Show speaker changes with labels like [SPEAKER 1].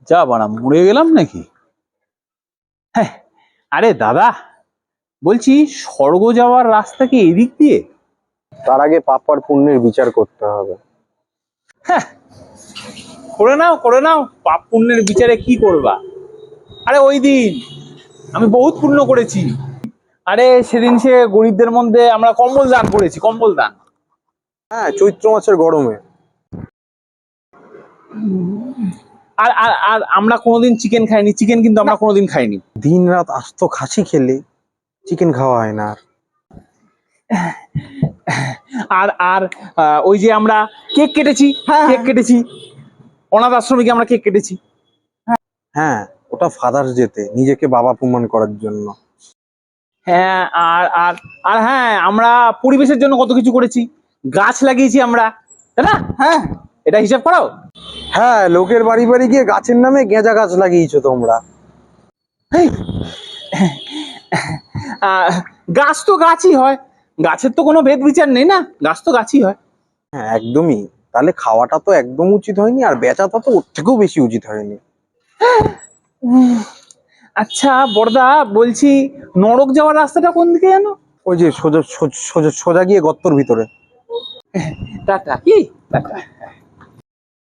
[SPEAKER 1] যা বাড়া, মরে গেলাম নাকি? হ্যাঁ, আরে দাদা, বলছি স্বর্গ যাওয়ার রাস্তা কি এদিক দিয়ে?
[SPEAKER 2] তার আগে পাপ আর পুণ্যের বিচার করতে হবে।
[SPEAKER 1] হ্যাঁ, করে নাও করে নাও, পাপ পুণ্যের বিচারে কি করবা? আরে ওই দিন আমি বহুত পুণ্য করেছি। আরে সেদিন সে গরিবদের মধ্যে আমরা কম্বল দান করেছি, কম্বল দান।
[SPEAKER 2] হ্যাঁ, চৈত্র মাসের গরমে।
[SPEAKER 1] আর আর আর আমরা কোনোদিন চিকেন খাইনি, চিকেন কিন্তু আমরা কোনোদিন খাইনি।
[SPEAKER 2] দিন রাত আস্ত খাসি খেলে চিকেন খাওয়া হয় না।
[SPEAKER 1] আর আর ওই যে আমরা কেক কেটেছি, কেক কেটেছি, অনাথ আশ্রমে গিয়ে আমরা কেক কেটেছি।
[SPEAKER 2] হ্যাঁ, ওটা ফাদার্স ডেতে নিজেকে বাবা প্রমাণ করার জন্য।
[SPEAKER 1] হ্যাঁ, আর আর আর হ্যাঁ, আমরা পরিবেশের জন্য কত কিছু করেছি, গাছ লাগিয়েছি আমরা, তাই না? হ্যাঁ, এটা হিসাব করাও।
[SPEAKER 2] হ্যাঁ, লোকের বাড়ি বাড়ি গিয়ে গাছের নামে গেঁজা গাছ লাগিয়েছো তোমরা।
[SPEAKER 1] গাছ তো গাছই হয়, গাছের তো কোনো ভেদ বিচার নেই না, গাছ তো গাছই হয়।
[SPEAKER 2] হ্যাঁ, একদমই। তাহলে খাওয়াটা তো একদম উচিত হয়নি, আর বেচাটা তো ওর থেকেও বেশি উচিত হয়নি।
[SPEAKER 1] আচ্ছা বড়দা, বলছি নরক যাওয়ার রাস্তাটা কোন দিকে জানো?
[SPEAKER 2] ওই যে সোজা সোজা সোজা গিয়ে গর্তর ভিতরে।
[SPEAKER 1] টাটা কি টাটা।